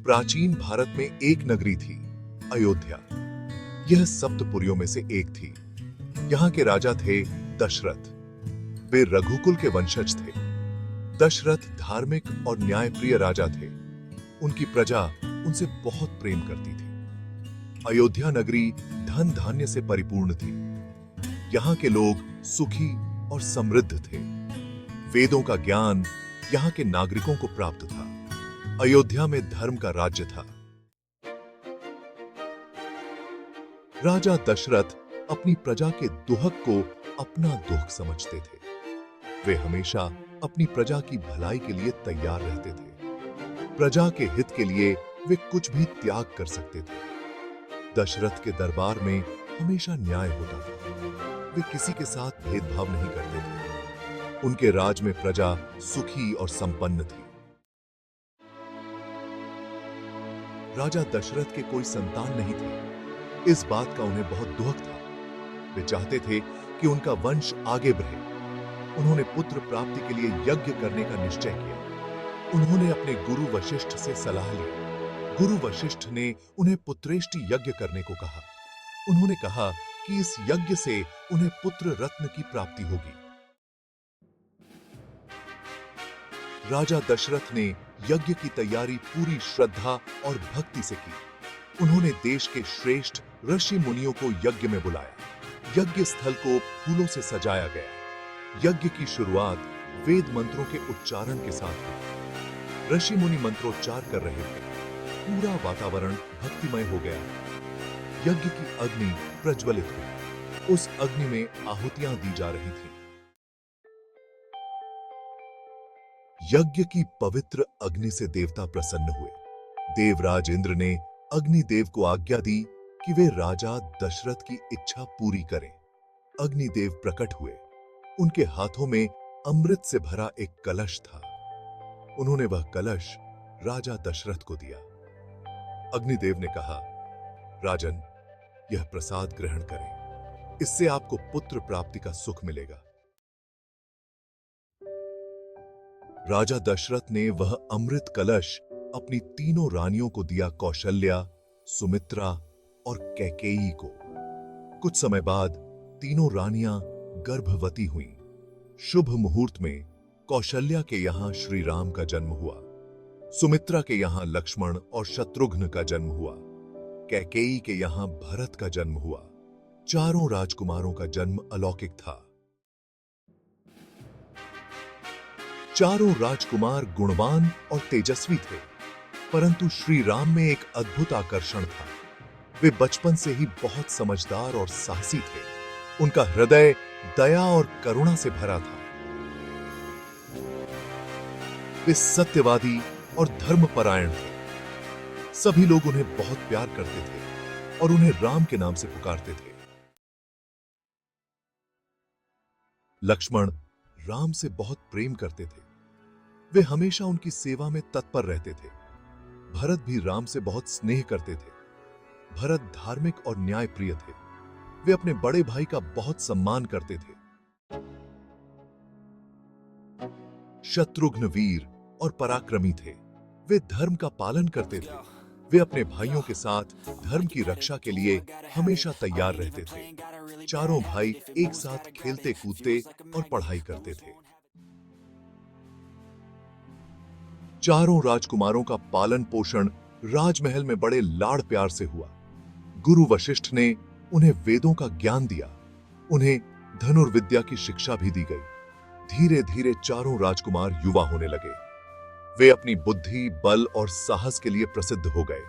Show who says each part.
Speaker 1: प्राचीन भारत में एक नगरी थी, अयोध्या। यह सप्तपुरियों में से एक थी। यहाँ के राजा थे दशरथ। वे रघुकुल के वंशज थे। दशरथ धार्मिक और न्यायप्रिय राजा थे। उनकी प्रजा उनसे बहुत प्रेम करती थी। अयोध्या नगरी धन धान्य से परिपूर्ण थी। यहाँ के लोग सुखी और समृद्ध थे। वेदों का ज्ञान यहाँ के नागरिकों को प्राप्त था। अयोध्या में धर्म का राज्य था। राजा दशरथ अपनी प्रजा के दुहक को अपना दुख समझते थे। वे हमेशा अपनी प्रजा की भलाई के लिए तैयार रहते थे। प्रजा के हित के लिए वे कुछ भी त्याग कर सकते थे। दशरथ के दरबार में हमेशा न्याय होता था। वे किसी के साथ भेदभाव नहीं करते थे। उनके राज में प्रजा सुखी और संपन्न थी। राजा दशरथ के कोई संतान नहीं थे। इस बात का उन्हें बहुत दुख था। वे चाहते थे कि उनका वंश आगे बढ़े। उन्होंने पुत्र प्राप्ति के लिए यज्ञ करने का निश्चय किया। उन्होंने अपने गुरु वशिष्ठ से सलाह ली। गुरु वशिष्ठ ने उन्हें पुत्रेष्टि यज्ञ करने को कहा। उन्होंने कहा कि इस यज्ञ से उन्हें पुत्र रत्न की प्राप्ति होगी। राजा दशरथ ने यज्ञ की तैयारी पूरी श्रद्धा और भक्ति से की। उन्होंने देश के श्रेष्ठ ऋषि मुनियों को यज्ञ में बुलाया। यज्ञ स्थल को फूलों से सजाया गया। यज्ञ की शुरुआत वेद मंत्रों के उच्चारण के साथ हुई। ऋषि मुनि मंत्रोच्चार कर रहे थे। पूरा वातावरण भक्तिमय हो गया। यज्ञ की अग्नि प्रज्वलित हुई। उस अग्नि में आहुतियां दी जा रही थीं। यज्ञ की पवित्र अग्नि से देवता प्रसन्न हुए। देवराज इंद्र ने अग्निदेव को आज्ञा दी कि वे राजा दशरथ की इच्छा पूरी करें। अग्निदेव प्रकट हुए। उनके हाथों में अमृत से भरा एक कलश था। उन्होंने वह कलश राजा दशरथ को दिया। अग्निदेव ने कहा, राजन, यह प्रसाद ग्रहण करें। इससे आपको पुत्र प्राप्ति का सुख मिलेगा। राजा दशरथ ने वह अमृत कलश अपनी तीनों रानियों को दिया, कौशल्या, सुमित्रा और कैकेयी को। कुछ समय बाद तीनों रानियां गर्भवती हुईं। शुभ मुहूर्त में कौशल्या के यहां श्री राम का जन्म हुआ। सुमित्रा के यहां लक्ष्मण और शत्रुघ्न का जन्म हुआ। कैकेयी के यहां भरत का जन्म हुआ। चारों राजकुमारों का जन्म अलौकिक था। चारों राजकुमार गुणवान और तेजस्वी थे, परंतु श्री राम में एक अद्भुत आकर्षण था। वे बचपन से ही बहुत समझदार और साहसी थे। उनका हृदय दया और करुणा से भरा था। वे सत्यवादी और धर्मपरायण थे। सभी लोग उन्हें बहुत प्यार करते थे और उन्हें राम के नाम से पुकारते थे। लक्ष्मण राम से बहुत प्रेम करते थे। वे हमेशा उनकी सेवा में तत्पर रहते थे। भरत भी राम से बहुत स्नेह करते थे। भरत धार्मिक और न्यायप्रिय थे। वे अपने बड़े भाई का बहुत सम्मान करते थे। शत्रुघ्न वीर और पराक्रमी थे। वे धर्म का पालन करते थे। वे अपने भाइयों के साथ धर्म की रक्षा के लिए हमेशा तैयार रहते थे। चारों भाई एक साथ खेलते कूदते और पढ़ाई करते थे। चारों राजकुमारों का पालन पोषण राजमहल में बड़े लाड़ प्यार से हुआ। गुरु वशिष्ठ ने उन्हें वेदों का ज्ञान दिया। उन्हें धनुर्विद्या की शिक्षा भी दी गई। धीरे धीरे चारों राजकुमार युवा होने लगे। वे अपनी बुद्धि, बल और साहस के लिए प्रसिद्ध हो गए।